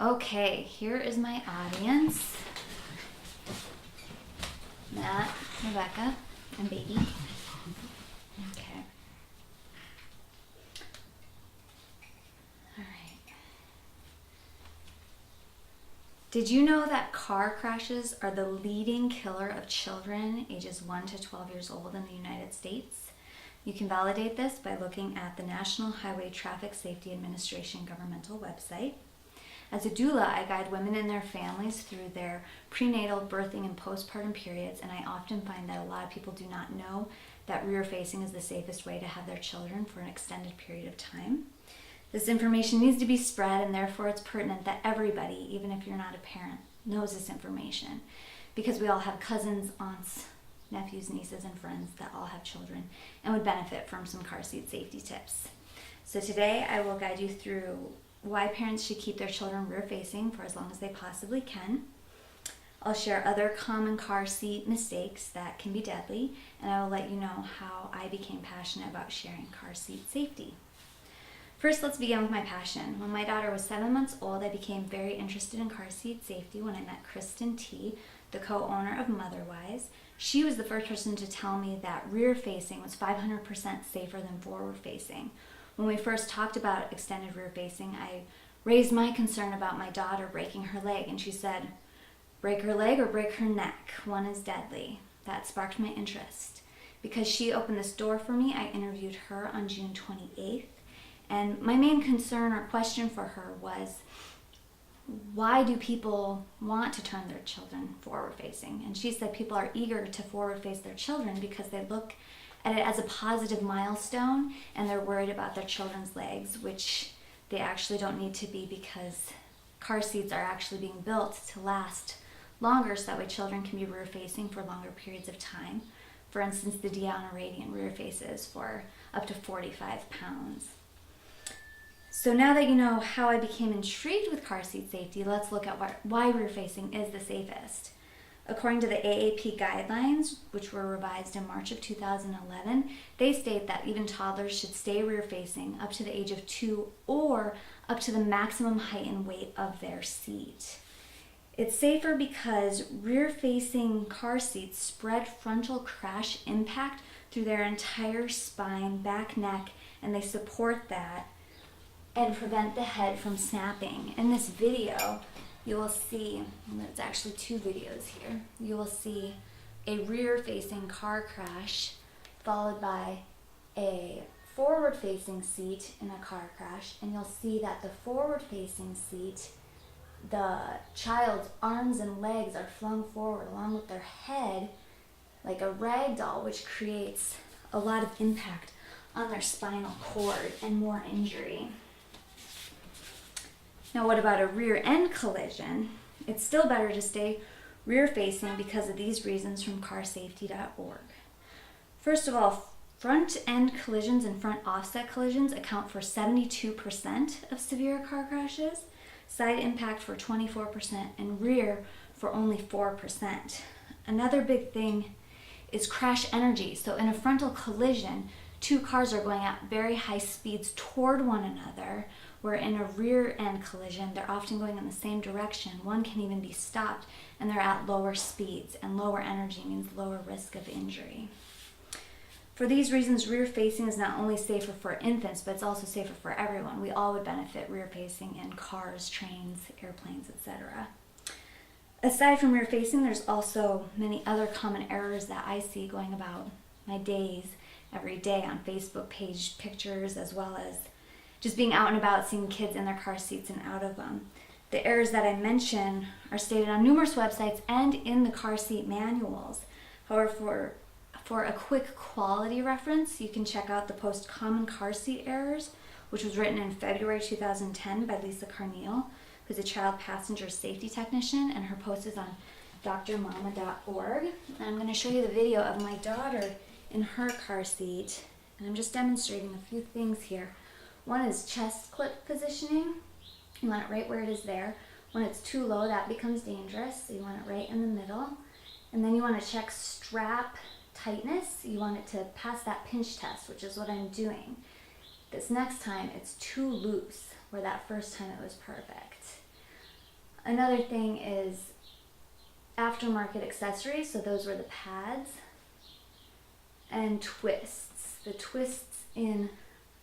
Okay, here is my audience. Matt, Rebecca, and baby. Okay. All right. Did you know that car crashes are the leading killer of children ages 1 to 12 years old in the United States? You can validate this by looking at the National Highway Traffic Safety Administration governmental website. As a doula, I guide women and their families through their prenatal, birthing, and postpartum periods, and I often find that a lot of people do not know that rear facing is the safest way to have their children for an extended period of time. This information needs to be spread, and therefore it's pertinent that everybody, even if you're not a parent, knows this information, because we all have cousins, aunts, nephews, nieces, and friends that all have children and would benefit from some car seat safety tips. So today I will guide you through why parents should keep their children rear facing for as long as they possibly can. I'll share other common car seat mistakes that can be deadly, and I will let you know how I became passionate about sharing car seat safety. First, let's begin with my passion. When my daughter was 7 months old, I became very interested in car seat safety when I met Kristen T., the co-owner of Motherwise. She was the first person to tell me that rear facing was 500% safer than forward facing. When we first talked about extended rear facing, I raised my concern about my daughter breaking her leg, and she said, break her leg or break her neck, one is deadly. That sparked my interest. Because she opened this door for me, I interviewed her on June 28th, and my main concern or question for her was, why do people want to turn their children forward facing? And she said people are eager to forward face their children because they look at it as a positive milestone, and they're worried about their children's legs, which they actually don't need to be, because car seats are actually being built to last longer, so that way children can be rear facing for longer periods of time. For instance, the Diana Radiant rear faces for up to 45 pounds. So now that you know how I became intrigued with car seat safety, let's look at why rear facing is the safest. According to the AAP guidelines, which were revised in March of 2011, they state that even toddlers should stay rear-facing up to the age of 2 or up to the maximum height and weight of their seat. It's safer because rear-facing car seats spread frontal crash impact through their entire spine, back, neck, and they support that and prevent the head from snapping. In this video, you will see, and there's actually 2 videos here, you will see a rear-facing car crash followed by a forward-facing seat in a car crash, and you'll see that the forward-facing seat, the child's arms and legs are flung forward along with their head like a rag doll, which creates a lot of impact on their spinal cord and more injury. Now, what about a rear end collision? It's still better to stay rear facing because of these reasons from carsafety.org. First of all, front end collisions and front offset collisions account for 72% of severe car crashes, side impact for 24%, and rear for only 4%. Another big thing is crash energy. So in a frontal collision, 2 cars are going at very high speeds toward one another, where in a rear end collision, they're often going in the same direction. One can even be stopped, and they're at lower speeds, and lower energy means lower risk of injury. For these reasons, rear facing is not only safer for infants, but it's also safer for everyone. We all would benefit rear facing in cars, trains, airplanes, etc. Aside from rear facing, there's also many other common errors that I see going about my days every day on Facebook page pictures, as well as just being out and about, seeing kids in their car seats and out of them. The errors that I mention are stated on numerous websites and in the car seat manuals. However, for a quick quality reference, you can check out the post Common Car Seat Errors, which was written in February 2010 by Lisa Carneal, who's a child passenger safety technician, and her post is on drmama.org. And I'm going to show you the video of my daughter in her car seat, and I'm just demonstrating a few things here. One is chest clip positioning. You want it right where it is there. When it's too low, that becomes dangerous, so you want it right in the middle. And then you want to check strap tightness. You want it to pass that pinch test, which is what I'm doing. This next time, it's too loose, where that first time it was perfect. Another thing is aftermarket accessories. So those were the pads and twists. The twists in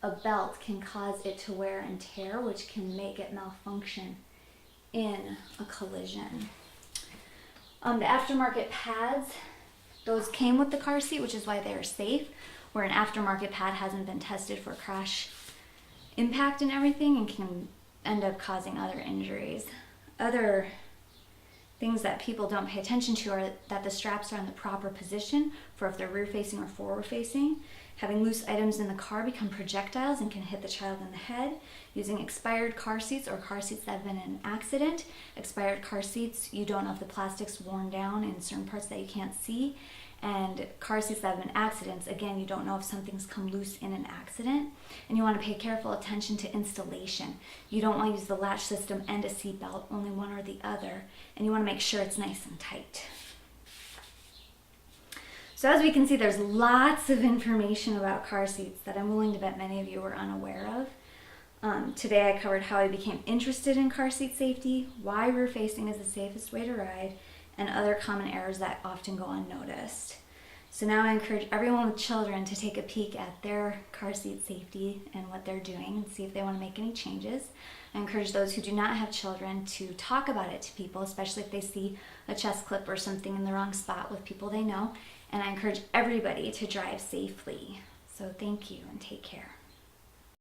a belt can cause it to wear and tear, which can make it malfunction in a collision. The aftermarket pads, those came with the car seat, which is why they are safe, where an aftermarket pad hasn't been tested for crash impact and everything and can end up causing other injuries. Other things that people don't pay attention to are that the straps are in the proper position for if they're rear facing or forward facing. Having loose items in the car become projectiles and can hit the child in the head. Using expired car seats or car seats that have been in an accident. Expired car seats, you don't know if the plastic's worn down in certain parts that you can't see. And car seats that have been accidents, again, you don't know if something's come loose in an accident. And you want to pay careful attention to installation. You don't want to use the latch system and a seat belt, only one or the other. And you want to make sure it's nice and tight. So as we can see, there's lots of information about car seats that I'm willing to bet many of you were unaware of. Today I covered how I became interested in car seat safety, why rear facing is the safest way to ride, and other common errors that often go unnoticed. So now I encourage everyone with children to take a peek at their car seat safety and what they're doing and see if they want to make any changes. I encourage those who do not have children to talk about it to people, especially if they see a chest clip or something in the wrong spot with people they know. And I encourage everybody to drive safely. So thank you and take care.